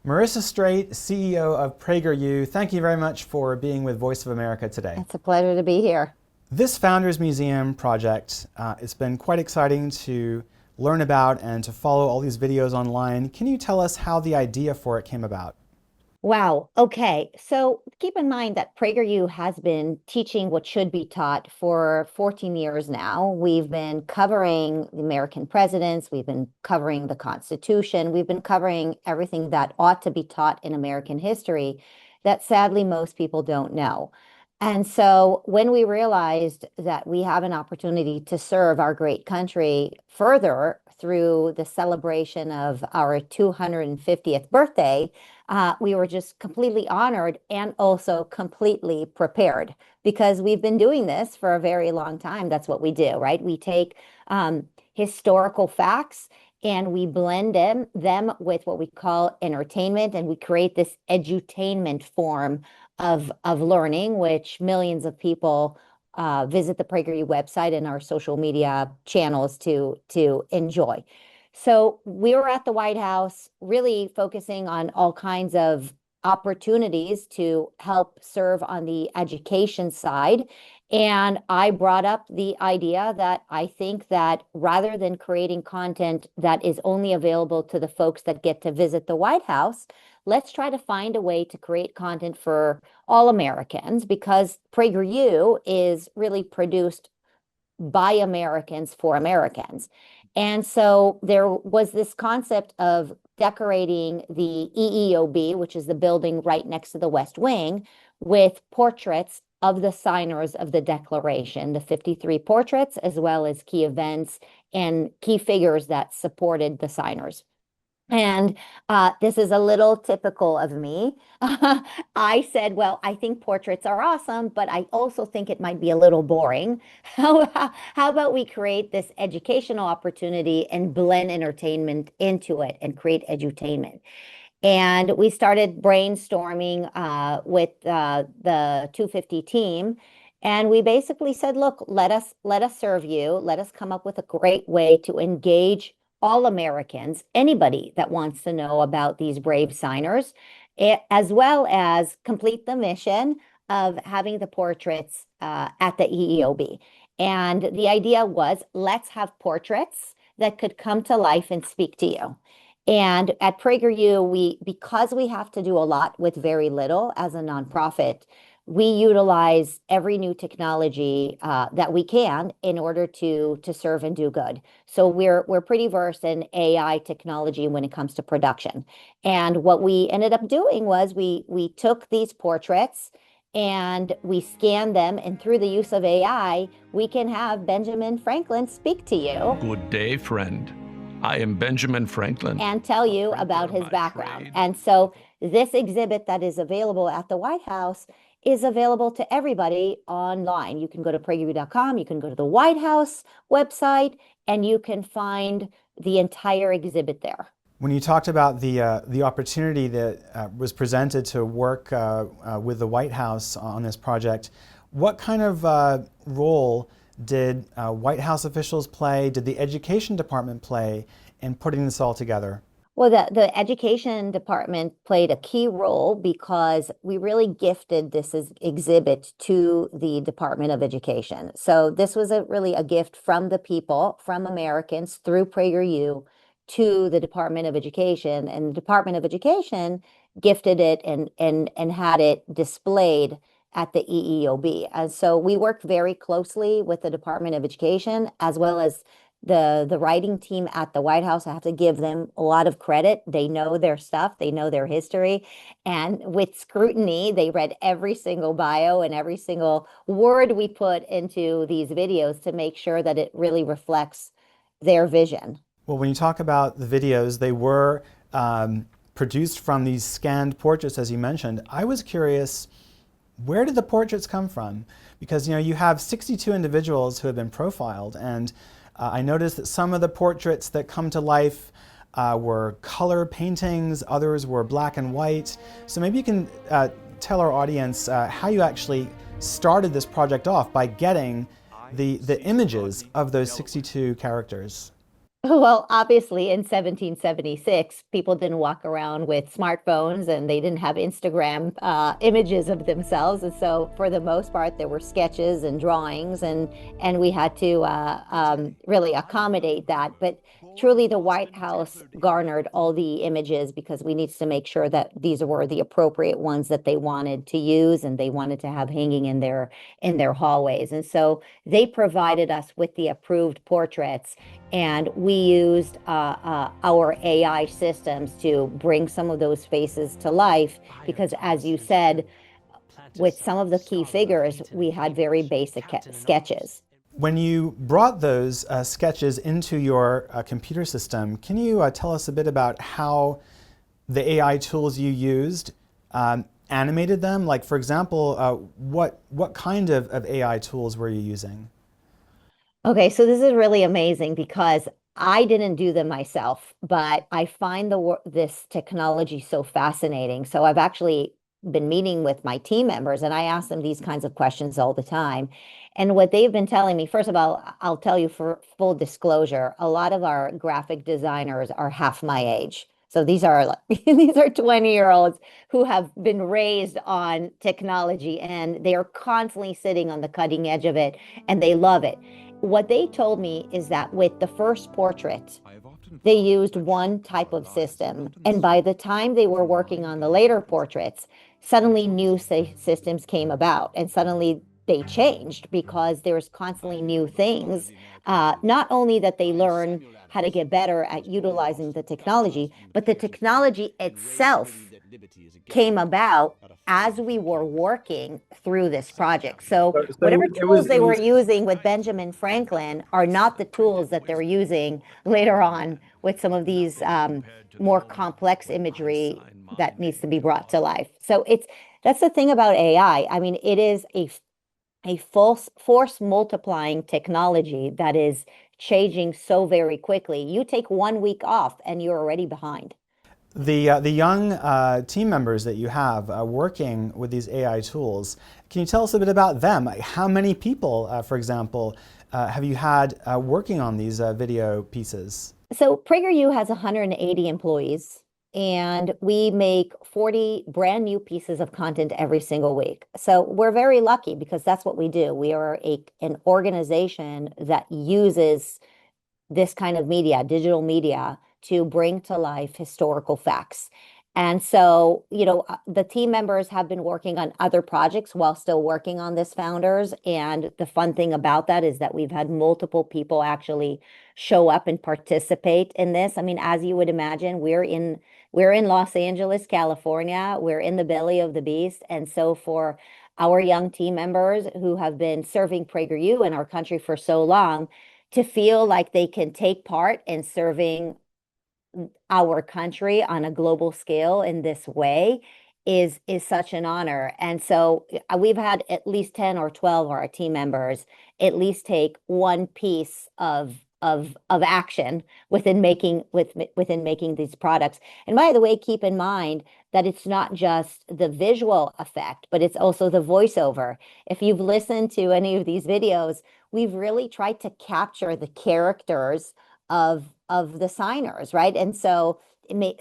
Marissa Streit, CEO of PragerU, thank you very much for being with Voice of America today. It's a pleasure to be here. This Founders Museum project, it's been quite exciting to learn about and to follow all these videos online. Can you tell us how the idea for it came about? Wow. Okay. So keep in mind that PragerU has been teaching what should be taught for 14 years now. We've been covering the American presidents. We've been covering the Constitution. We've been covering everything that ought to be taught in American history that sadly most people don't know. And so when we realized that we have an opportunity to serve our great country further through the celebration of our 250th birthday, we were just completely honored and also completely prepared because we've been doing this for a very long time. That's what we do, right? We take historical facts and we blend them with what we call entertainment, and we create this edutainment form of learning, which millions of people visit the PragerU website and our social media channels to enjoy. So we were at the White House really focusing on all kinds of opportunities to help serve on the education side. And I brought up the idea that I think that rather than creating content that is only available to the folks that get to visit the White House, let's try to find a way to create content for all Americans, because PragerU is really produced by Americans for Americans. And so there was this concept of decorating the EEOB, which is the building right next to the West Wing, with portraits of the signers of the Declaration, the 53 portraits, as well as key events and key figures that supported the signers. And this is a little typical of me. I said, well, I think portraits are awesome, but I also think it might be a little boring. How about we create this educational opportunity and blend entertainment into it and create edutainment? And we started brainstorming with the 250 team. And we basically said, look, let us serve you. Let us come up with a great way to engage all Americans, anybody that wants to know about these brave signers, as well as complete the mission of having the portraits at the EEOB. And the idea was, let's have portraits that could come to life and speak to you. And at PragerU, because we have to do a lot with very little as a nonprofit, we utilize every new technology that we can in order to serve and do good. So we're pretty versed in AI technology when it comes to production. And what we ended up doing was we took these portraits and we scanned them, and through the use of AI, we can have Benjamin Franklin speak to you. Good day, friend. I am Benjamin Franklin. And tell you about his background. And so this exhibit that is available at the White House is available to everybody online. You can go to PragerU.com, you can go to the White House website, and you can find the entire exhibit there. When you talked about the opportunity that was presented to work with the White House on this project, what kind of role did White House officials play? Did the education department play in putting this all together? Well, the education department played a key role because we really gifted this exhibit to the Department of Education. So this was really a gift from the people, from Americans, through PragerU to the Department of Education. And the Department of Education gifted it and had it displayed at the EEOB. And so we worked very closely with the Department of Education as well as the writing team at the White House. I have to give them a lot of credit. They know their stuff, they know their history. And with scrutiny, they read every single bio and every single word we put into these videos to make sure that it really reflects their vision. Well, when you talk about the videos, they were produced from these scanned portraits, as you mentioned. I was curious, where did the portraits come from? Because you have 62 individuals who have been profiled, and I noticed that some of the portraits that come to life were color paintings, others were black and white. So maybe you can tell our audience how you actually started this project off by getting the images of those 62 characters. Well, obviously, in 1776, people didn't walk around with smartphones and they didn't have Instagram images of themselves. And so, for the most part, there were sketches and drawings, and we had to really accommodate that. But truly, the White House garnered all the images because we needed to make sure that these were the appropriate ones that they wanted to use and they wanted to have hanging in their hallways. And so, they provided us with the approved portraits. And we used our AI systems to bring some of those faces to life because, as you said, with some of the key figures, we had very basic sketches. When you brought those sketches into your computer system, can you tell us a bit about how the AI tools you used animated them? Like, for example, what kind of AI tools were you using? Okay, so this is really amazing because I didn't do them myself, but I find this technology so fascinating. So I've actually been meeting with my team members and I ask them these kinds of questions all the time. And what they've been telling me, first of all, I'll tell you for full disclosure, a lot of our graphic designers are half my age. So these are these are 20-year-olds who have been raised on technology and they are constantly sitting on the cutting edge of it and they love it. What they told me is that with the first portrait, they used one type of system. And by the time they were working on the later portraits, suddenly new systems came about and suddenly they changed because there's constantly new things. Not only that they learn how to get better at utilizing the technology, but the technology itself came about as we were working through this project. So whatever tools they were using with Benjamin Franklin are not the tools that they're using later on with some of these more complex imagery that needs to be brought to life. So that's the thing about AI. I mean, it is a force multiplying technology that is changing so very quickly. You take 1 week off and you're already behind. The young team members that you have working with these AI tools, can you tell us a bit about them? How many people, for example, have you had working on these video pieces? So PragerU has 180 employees, and we make 40 brand new pieces of content every single week. So we're very lucky because that's what we do. We are an organization that uses this kind of media, digital media, to bring to life historical facts. And so, the team members have been working on other projects while still working on this Founders. And the fun thing about that is that we've had multiple people actually show up and participate in this. I mean, as you would imagine, we're in Los Angeles, California. We're in the belly of the beast. And so for our young team members who have been serving PragerU in our country for so long, to feel like they can take part in serving our country on a global scale in this way is such an honor. And so we've had at least 10 or 12 of our team members at least take one piece of action within making these products. And by the way, keep in mind that it's not just the visual effect, but it's also the voiceover. If you've listened to any of these videos, we've really tried to capture the characters of the signers, right? And so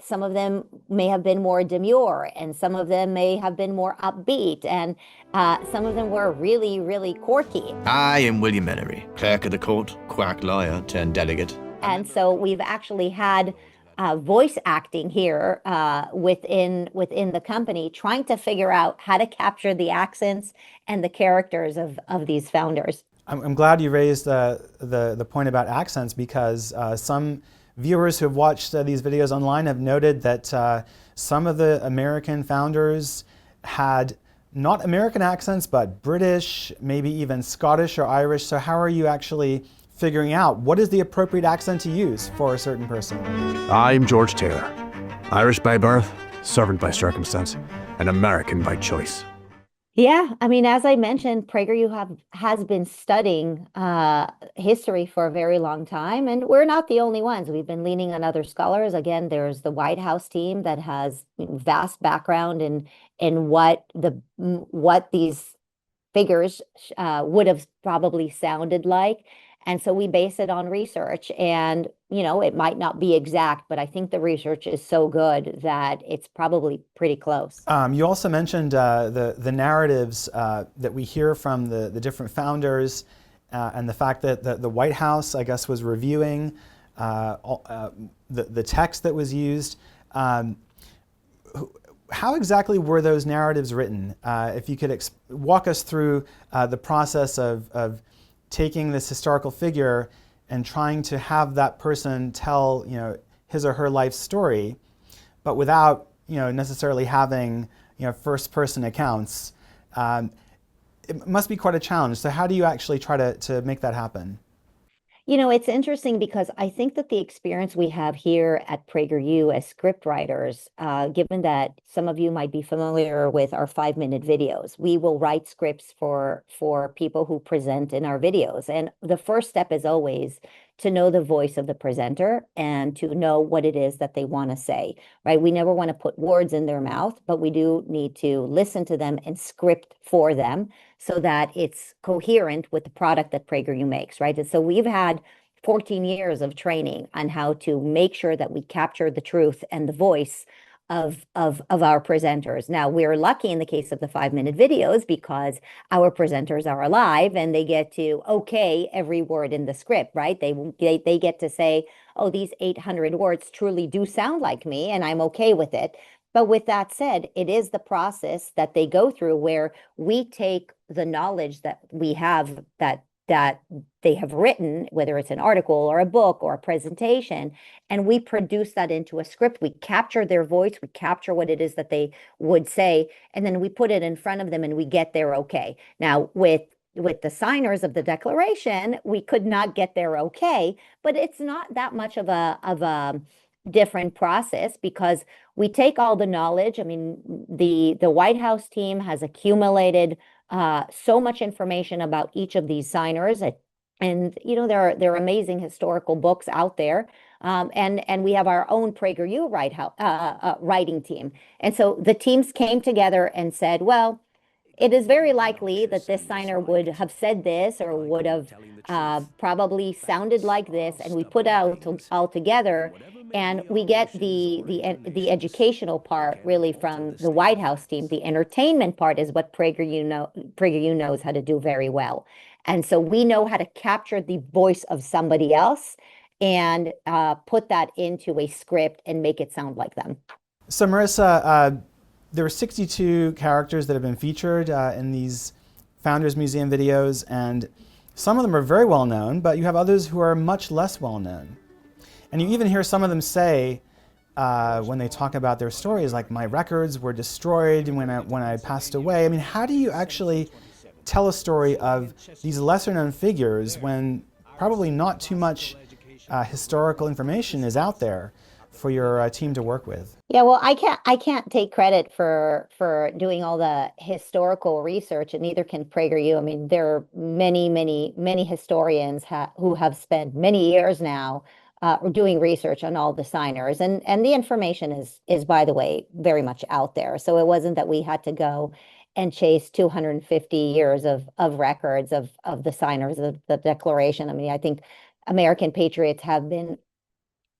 some of them may have been more demure, and some of them may have been more upbeat, and some of them were really, really quirky. I am William Emery, clerk of the court, quack lawyer turned delegate. And so we've actually had voice acting here within the company, trying to figure out how to capture the accents and the characters of these founders. I'm glad you raised the point about accents because some viewers who have watched these videos online have noted that some of the American founders had not American accents, but British, maybe even Scottish or Irish. So how are you actually figuring out what is the appropriate accent to use for a certain person? I'm George Taylor, Irish by birth, servant by circumstance, and American by choice. Yeah, I mean, as I mentioned, PragerU has been studying history for a very long time, and we're not the only ones. We've been leaning on other scholars. Again, there's the White House team that has vast background in what these figures would have probably sounded like. And so we base it on research, and, you know, it might not be exact, but I think the research is so good that it's probably pretty close. You also mentioned the narratives that we hear from the different founders, and the fact that the White House, I guess, was reviewing the text that was used. How exactly were those narratives written? If you could walk us through the process of taking this historical figure and trying to have that person tell, you know, his or her life story, but without, you know, necessarily having, you know, first-person accounts. It must be quite a challenge. So how do you actually try to make that happen? You know, it's interesting because I think that the experience we have here at PragerU as script writers, given that some of you might be familiar with our 5-minute videos, we will write scripts for people who present in our videos. And the first step is always to know the voice of the presenter and to know what it is that they want to say, right? We never want to put words in their mouth, but we do need to listen to them and script for them so that it's coherent with the product that PragerU makes, right? And so we've had 14 years of training on how to make sure that we capture the truth and the voice of our presenters. Now, we're lucky in the case of the 5-minute videos because our presenters are alive and they get to okay every word in the script, right? They get to say, oh, these 800 words truly do sound like me, and I'm okay with it. But with that said, it is the process that they go through where we take the knowledge that we have that they have written, whether it's an article or a book or a presentation, and we produce that into a script. We capture their voice, we capture what it is that they would say, and then we put it in front of them and we get their okay. Now, with the signers of the Declaration, we could not get their okay, but it's not that much of a different process because we take all the knowledge. I mean, the White House team has accumulated so much information about each of these signers, and you know there are amazing historical books out there, and we have our own PragerU writing team, and so the teams came together and said, well, it is very likely that this signer would have said this or would have probably sounded like this, and we put out all together, and we get the educational part really from the White House team. The entertainment part is what PragerU knows how to do very well, and so we know how to capture the voice of somebody else and put that into a script and make it sound like them. So Marissa, there were 62 characters that have been featured in these Founders Museum videos, and some of them are very well known, but you have others who are much less well known. And you even hear some of them say, when they talk about their stories, like, my records were destroyed when I passed away. I mean, how do you actually tell a story of these lesser known figures when probably not too much historical information is out there for your team to work with? Yeah, well, I can't take credit for doing all the historical research, and neither can PragerU. I mean, there are many historians who have spent many years now doing research on all the signers, and the information is by the way very much out there. So it wasn't that we had to go and chase 250 years of records of the signers of the Declaration. I mean, I think American patriots have been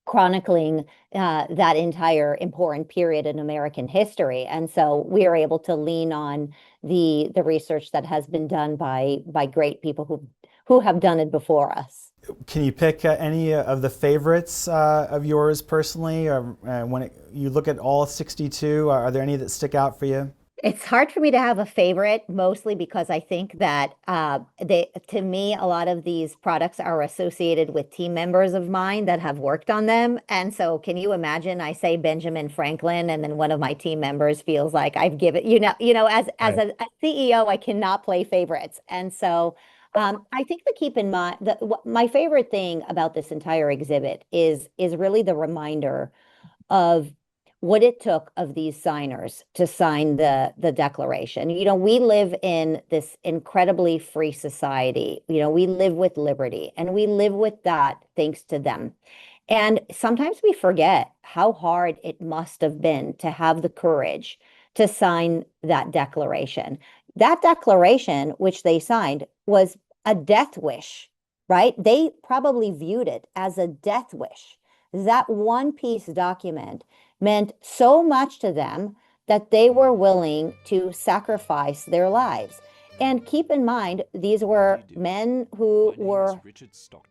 chronicling that entire important period in American history. And so we are able to lean on the research that has been done by great people who have done it before us. Can you pick any of the favorites of yours personally? Or when you look at all 62, are there any that stick out for you? It's hard for me to have a favorite, mostly because I think that to me, a lot of these products are associated with team members of mine that have worked on them. And so can you imagine I say Benjamin Franklin, and then one of my team members feels like I've given, as a CEO, I cannot play favorites. And so I think to keep in mind that my favorite thing about this entire exhibit is really the reminder of what it took of these signers to sign the Declaration. You know, we live in this incredibly free society. You know, we live with liberty, and we live with that thanks to them. And sometimes we forget how hard it must have been to have the courage to sign that Declaration. That Declaration, which they signed, was a death wish right? They probably viewed it as a death wish. That one-piece document meant so much to them that they were willing to sacrifice their lives. And keep in mind, these were men who were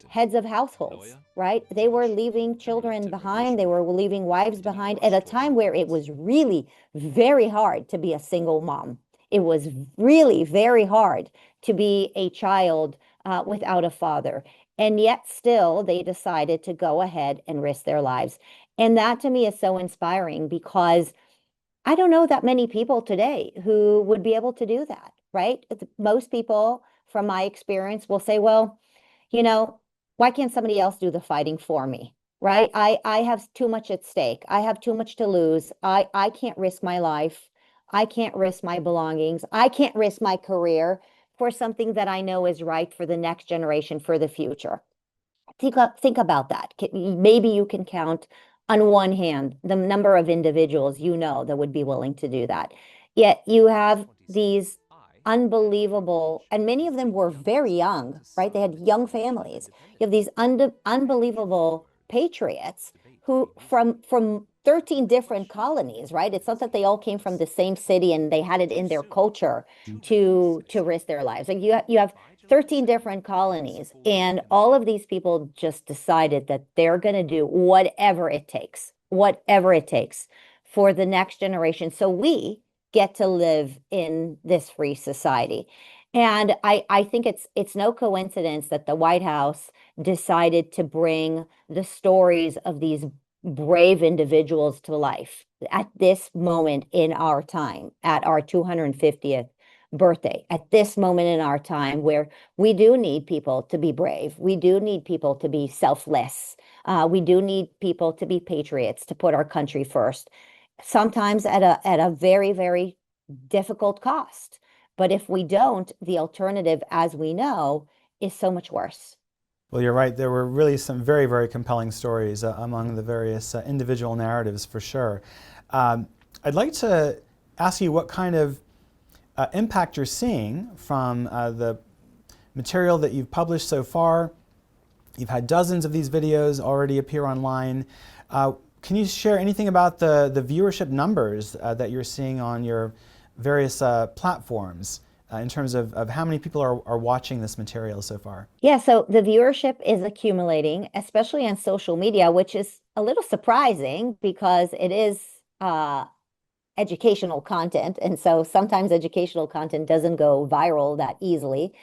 heads of households, right? They were leaving children behind. They were leaving wives behind at a time where it was really very hard to be a single mom. It was really very hard to be a child without a father. And yet still, they decided to go ahead and risk their lives. And that to me is so inspiring, because I don't know that many people today who would be able to do that, right? Most people, from my experience, will say, well, you know, why can't somebody else do the fighting for me, right? I have too much at stake. I have too much to lose. I can't risk my life. I can't risk my belongings. I can't risk my career for something that I know is right for the next generation, for the future. Think about that. Maybe you can count on one hand the number of individuals you know that would be willing to do that. Yet you have these unbelievable, and many of them were very young, right? They had young families. You have these unbelievable patriots who from 13 different colonies, right? It's not that they all came from the same city and they had it in their culture to risk their lives. Like you have 13 different colonies, and all of these people just decided that they're going to do whatever it takes for the next generation, so we get to live in this free society. And I think it's no coincidence that the White House decided to bring the stories of these brave individuals to life at this moment in our time, at our 250th birthday, at this moment in our time, where we do need people to be brave. We do need people to be selfless. We do need people to be patriots, to put our country first, sometimes at a very, very difficult cost. But if we don't, the alternative, as we know, is so much worse. Well, you're right. There were really some very, very compelling stories among the various individual narratives, for sure. I'd like to ask you what kind of impact you're seeing from the material that you've published so far. You've had dozens of these videos already appear online. Can you share anything about the viewership numbers that you're seeing on your various platforms in terms of how many people are watching this material so far? Yeah, so the viewership is accumulating, especially on social media, which is a little surprising because it is educational content. And so sometimes educational content doesn't go viral that easily.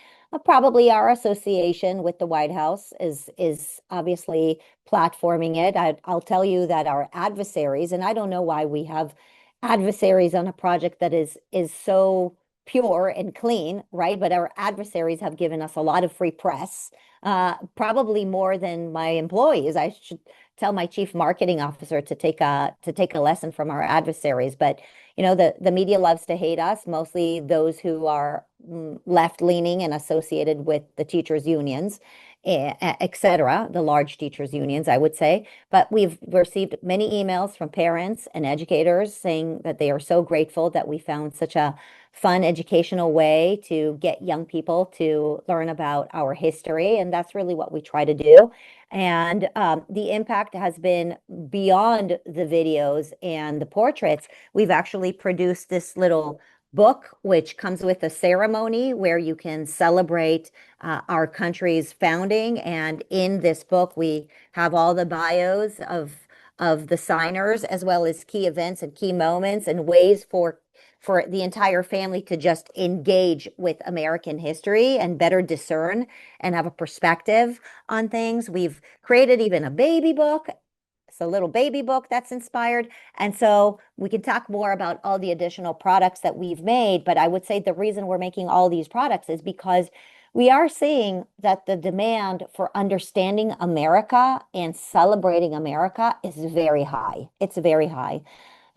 Probably our association with the White House is obviously platforming it. I'll tell you that our adversaries, and I don't know why we have adversaries on a project that is so pure and clean, right? But our adversaries have given us a lot of free press, probably more than my employees. I should tell my chief marketing officer to take a lesson from our adversaries. But you know, the media loves to hate us, mostly those who are left-leaning and associated with the teachers' unions, et cetera, the large teachers' unions, I would say. But we've received many emails from parents and educators saying that they are so grateful that we found such a fun educational way to get young people to learn about our history. And that's really what we try to do. And the impact has been beyond the videos and the portraits. We've actually produced this little book, which comes with a ceremony where you can celebrate our country's founding. And in this book, we have all the bios of the signers, as well as key events and key moments and ways for the entire family to just engage with American history and better discern and have a perspective on things. We've created even a baby book. It's a little baby book that's inspired. And so we can talk more about all the additional products that we've made. But I would say the reason we're making all these products is because we are seeing that the demand for understanding America and celebrating America is very high. It's very high.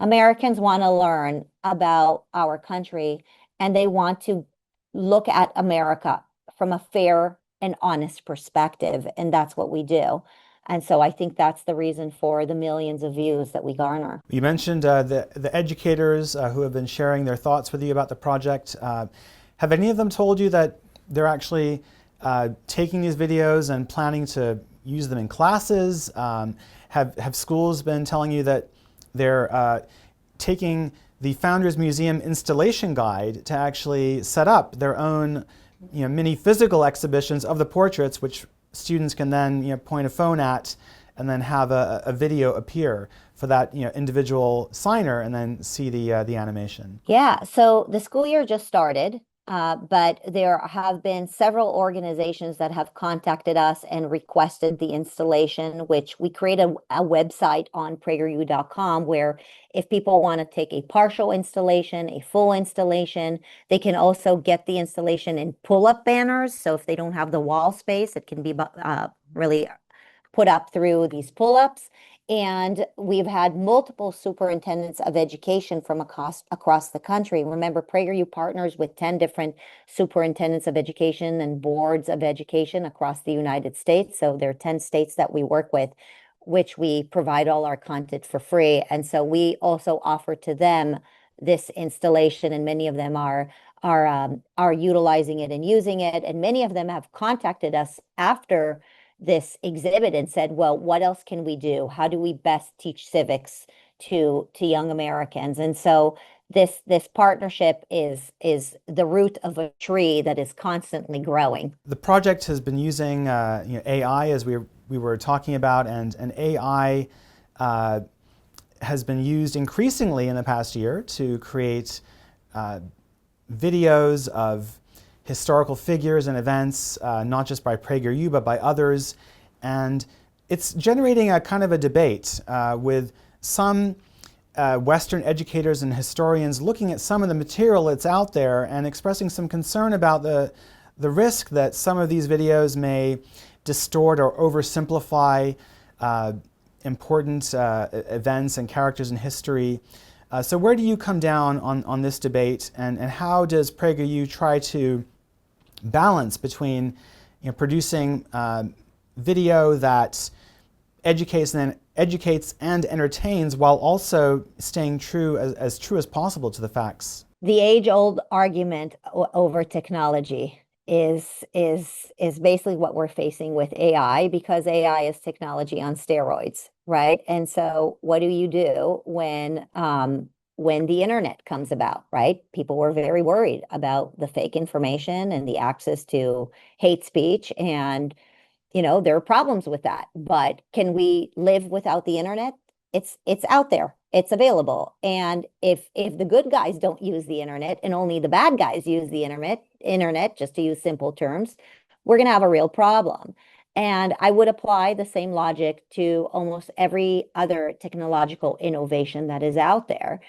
Americans want to learn about our country, and they want to look at America from a fair and honest perspective, and that's what we do. And so I think that's the reason for the millions of views that we garner. You mentioned the educators who have been sharing their thoughts with you about the project. Have any of them told you that they're actually taking these videos and planning to use them in classes? Have schools been telling you that they're taking the Founders Museum installation guide to actually set up their own mini physical exhibitions of the portraits, which students can then point a phone at and then have a video appear for that individual signer and then see the animation? Yeah, so the school year just started, but there have been several organizations that have contacted us and requested the installation, which we create a website on PragerU.com where if people want to take a partial installation, a full installation, they can also get the installation in pull-up banners. So if they don't have the wall space, it can be really put up through these pull-ups. And we've had multiple superintendents of education from across the country. Remember, PragerU partners with 10 different superintendents of education and boards of education across the United States. So there are 10 states that we work with, which we provide all our content for free. And so we also offer to them this installation, and many of them are utilizing it and using it. And many of them have contacted us after this exhibit and said, well, what else can we do? How do we best teach civics to young Americans? And so this partnership is the root of a tree that is constantly growing. The project has been using AI, as we were talking about, and AI has been used increasingly in the past year to create videos of historical figures and events, not just by PragerU, but by others. And it's generating a kind of a debate with some Western educators and historians looking at some of the material that's out there and expressing some concern about the risk that some of these videos may distort or oversimplify important events and characters in history. So where do you come down on this debate, and how does PragerU try to balance between producing video that educates and entertains while also staying true as possible to the facts? The age-old argument over technology is basically what we're facing with AI, because AI is technology on steroids, right? And so what do you do when the internet comes about, right? People were very worried about the fake information and the access to hate speech, and there are problems with that. But can we live without the internet? It's out there. It's available. And if the good guys don't use the internet and only the bad guys use the internet, just to use simple terms, we're going to have a real problem. And I would apply the same logic to almost every other technological innovation that is out there,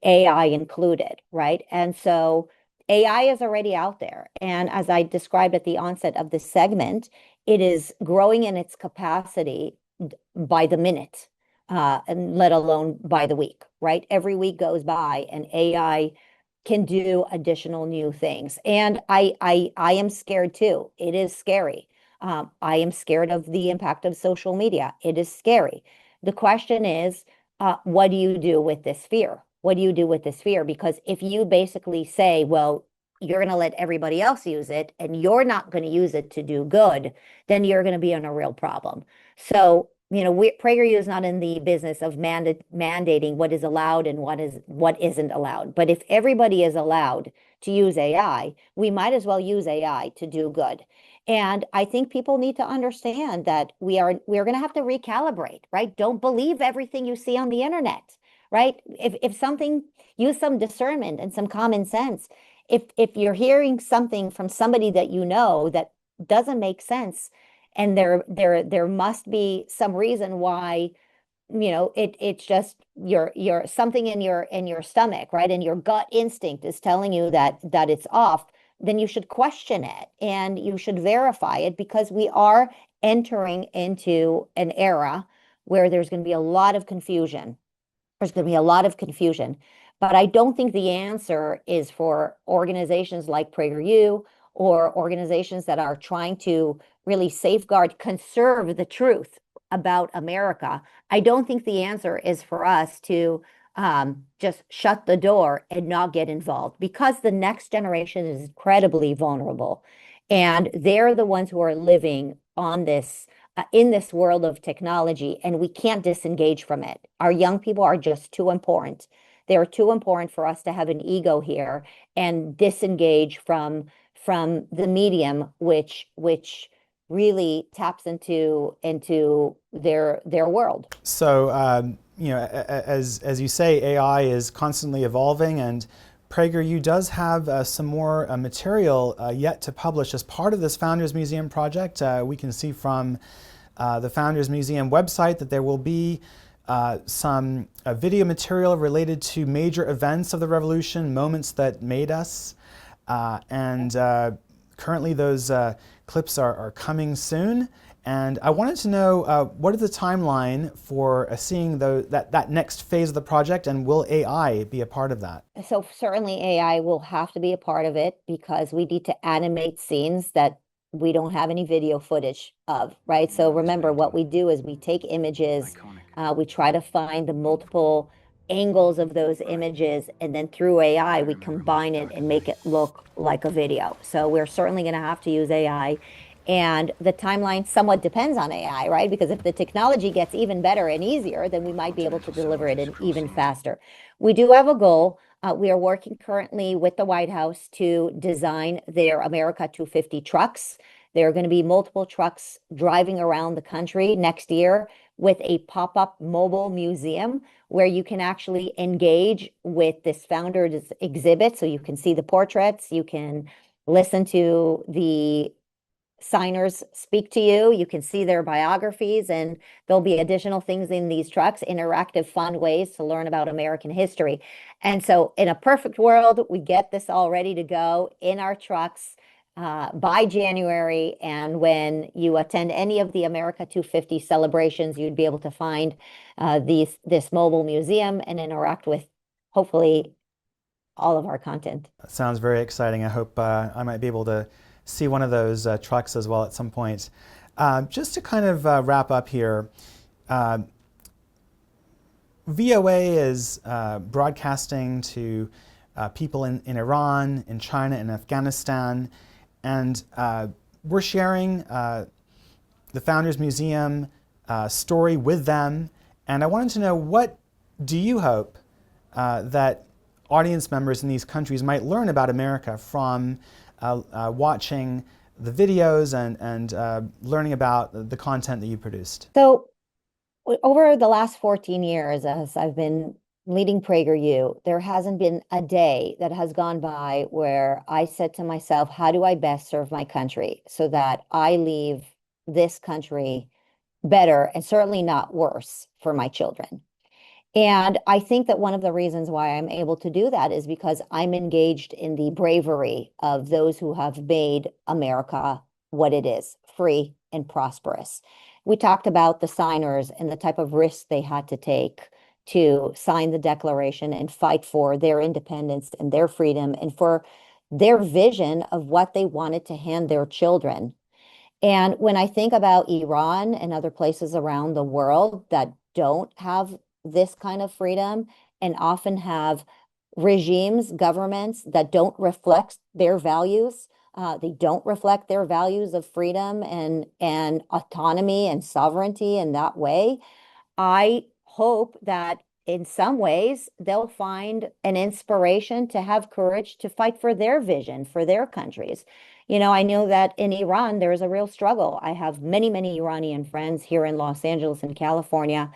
AI included, right? And so AI is already out there. And as I described at the onset of this segment, it is growing in its capacity by the minute, and let alone by the week, right? Every week goes by and AI can do additional new things. And I am scared too. It is scary. I am scared of the impact of social media. It is scary. The question is, what do you do with this fear? What do you do with this fear? Because if you basically say, well, you're going to let everybody else use it and you're not going to use it to do good, then you're going to be in a real problem. So, PragerU is not in the business of mandating what is allowed and what isn't allowed. But if everybody is allowed to use AI, we might as well use AI to do good. And I think people need to understand that we are going to have to recalibrate, right? Don't believe everything you see on the internet, right? If something, use some discernment and some common sense. If you're hearing something from somebody that that doesn't make sense, and there must be some reason why, it's just your something in your stomach, right? And your gut instinct is telling you that it's off, then you should question it and you should verify it, because we are entering into an era where there's going to be a lot of confusion. There's going to be a lot of confusion. But I don't think the answer is for organizations like PragerU or organizations that are trying to really safeguard, conserve the truth about America. I don't think the answer is for us to just shut the door and not get involved, because the next generation is incredibly vulnerable. And they're the ones who are living on this in this world of technology, and we can't disengage from it. Our young people are just too important. They're too important for us to have an ego here and disengage from the medium, which really taps into their world. So you know, as you say, AI is constantly evolving, and PragerU does have some more material yet to publish as part of this Founders Museum project. We can see from the Founders Museum website that there will be some video material related to major events of the revolution, moments that made us, and currently those clips are coming soon. And I wanted to know what is the timeline for seeing that next phase of the project, and will AI be a part of that? So certainly AI will have to be a part of it because we need to animate scenes that we don't have any video footage of, right? So remember, what we do is we take images, we try to find the multiple angles of those images, and then through AI, we combine it and make it look like a video. So we're certainly going to have to use AI. And the timeline somewhat depends on AI, right? Because if the technology gets even better and easier, then we might be able to deliver it even faster. We do have a goal. We are working currently with the White House to design their America 250 trucks. There are going to be multiple trucks driving around the country next year with a pop-up mobile museum where you can actually engage with this founders exhibit. So you can see the portraits, you can listen to the signers speak to you, you can see their biographies, and there'll be additional things in these trucks, interactive, fun ways to learn about American history. And so in a perfect world, we get this all ready to go in our trucks by January. And when you attend any of the America 250 celebrations, you'd be able to find this mobile museum and interact with, hopefully, all of our content. That sounds very exciting. I hope I might be able to see one of those trucks as well at some point. Just to kind of wrap up here, VOA is broadcasting to people in Iran, in China, and Afghanistan, and we're sharing the Founders Museum story with them. And I wanted to know, what do you hope that audience members in these countries might learn about America from watching the videos and learning about the content that you produced? So over the last 14 years, as I've been leading PragerU, there hasn't been a day that has gone by where I said to myself, how do I best serve my country so that I leave this country better and certainly not worse for my children? And I think that one of the reasons why I'm able to do that is because I'm engaged in the bravery of those who have made America what it is, free and prosperous. We talked about the signers and the type of risks they had to take to sign the Declaration and fight for their independence and their freedom and for their vision of what they wanted to hand their children. And when I think about Iran and other places around the world that don't have this kind of freedom and often have regimes, governments that don't reflect their values, they don't reflect their values of freedom and autonomy and sovereignty in that way, I hope that in some ways they'll find an inspiration to have courage to fight for their vision, for their countries. You know, I know that in Iran, there's a real struggle. I have many, many Iranian friends here in Los Angeles and California,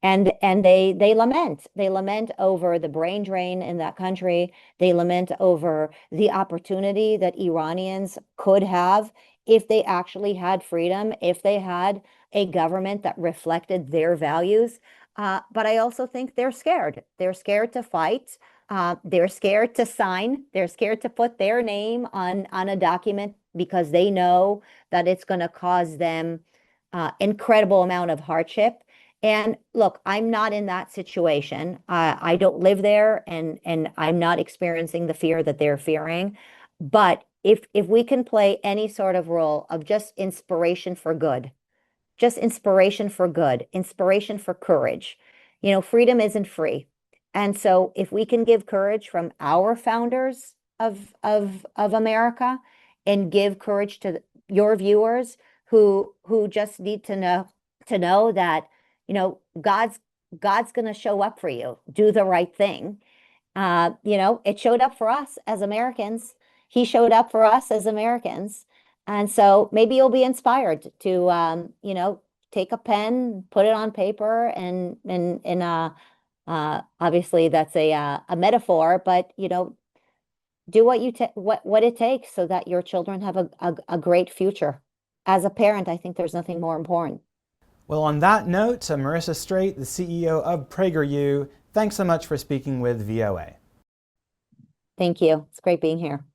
and they lament. They lament over the brain drain in that country. They lament over the opportunity that Iranians could have if they actually had freedom, if they had a government that reflected their values. But I also think they're scared. They're scared to fight. They're scared to sign. They're scared to put their name on a document because they know that it's going to cause them incredible amount of hardship. And look, I'm not in that situation. I don't live there, and I'm not experiencing the fear that they're fearing. But if we can play any sort of role of just inspiration for good, just inspiration for good, inspiration for courage. You know, freedom isn't free. And so if we can give courage from our founders of America and give courage to your viewers who just need to know that, you know, God's going to show up for you. Do the right thing. You know, it showed up for us as Americans. He showed up for us as Americans. And so maybe you'll be inspired to, you know, take a pen, put it on paper, and obviously that's a metaphor, but, you know, do what it takes so that your children have a great future. As a parent, I think there's nothing more important. Well, on that note, Marissa Streit, the CEO of PragerU, thanks so much for speaking with VOA. Thank you. It's great being here.